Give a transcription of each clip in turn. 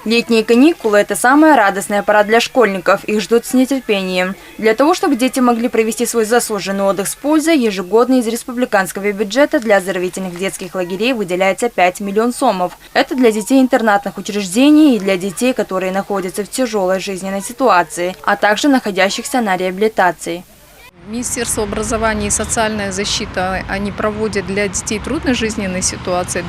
Летние каникулы – это самая радостная пора для школьников. Их ждут с нетерпением. Для того, чтобы дети могли провести свой заслуженный отдых с пользой, ежегодно из республиканского бюджета для оздоровительных детских лагерей выделяется 5 миллионов сомов. Это для детей интернатных учреждений и для детей, которые находятся в тяжелой жизненной ситуации, а также находящихся на реабилитации. Министерство образования и социальная защита, они проводят для детей трудной жизненной ситуации,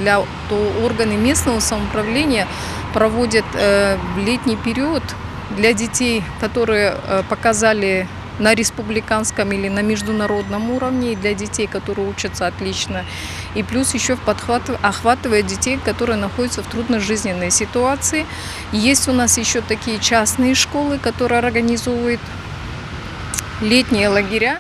то органы местного самоуправления проводят в летний период для детей, которые показали на республиканском или на международном уровне, и для детей, которые учатся отлично. И плюс еще охватывает детей, которые находятся в трудной жизненной ситуации. Есть у нас еще такие частные школы, которые организовывают летние лагеря.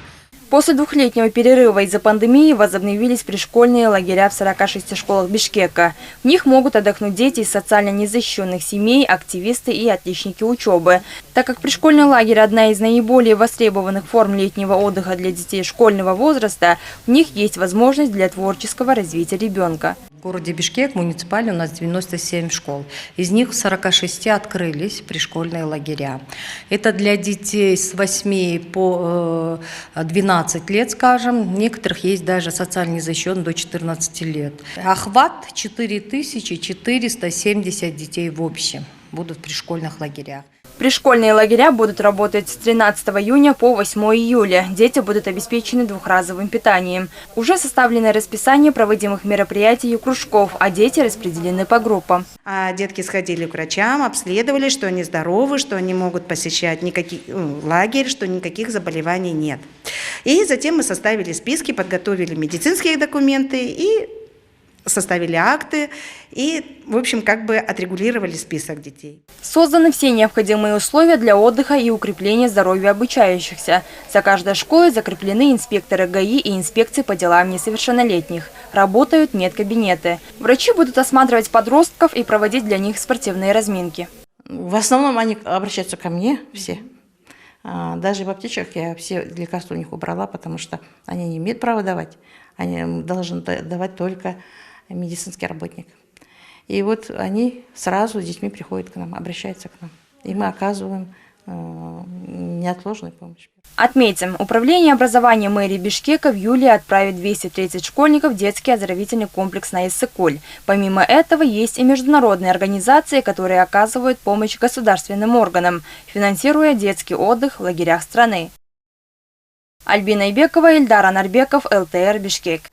После двухлетнего перерыва из-за пандемии возобновились пришкольные лагеря в 46 школах Бишкека. В них могут отдохнуть дети из социально незащищенных семей, активисты и отличники учебы. Так как пришкольный лагерь – одна из наиболее востребованных форм летнего отдыха для детей школьного возраста, в них есть возможность для творческого развития ребенка. В городе Бишкек муниципальный у нас 97 школ. Из них в 46 открылись пришкольные лагеря. Это для детей с 8 по 12 лет, скажем. В некоторых есть даже социально незащищенные до 14 лет. Охват 4470 детей в общем будут в пришкольных лагерях. Пришкольные лагеря будут работать с 13 июня по 8 июля. Дети будут обеспечены двухразовым питанием. Уже составлено расписание проводимых мероприятий и кружков, а дети распределены по группам. Детки сходили к врачам, обследовали, что они здоровы, что они могут посещать лагерь, что никаких заболеваний нет. И затем мы составили списки, подготовили медицинские документы и составили акты и, в общем, отрегулировали список детей. Созданы все необходимые условия для отдыха и укрепления здоровья обучающихся. За каждой школой закреплены инспекторы ГАИ и инспекции по делам несовершеннолетних. Работают медкабинеты. Врачи будут осматривать подростков и проводить для них спортивные разминки. В основном они обращаются ко мне все. Даже в аптечках я все лекарства у них убрала, потому что они не имеют права давать. Они должны давать только медицинский работник. И вот они сразу с детьми приходят к нам, обращаются к нам. И мы оказываем неотложную помощь. Отметим, Управление образования мэрии Бишкека в июле отправит 230 школьников в детский оздоровительный комплекс на Иссык-Куль. Помимо этого, есть и международные организации, которые оказывают помощь государственным органам, финансируя детский отдых в лагерях страны. Альбина Ибекова, Ильдар Анарбеков, ЛТР, Бишкек.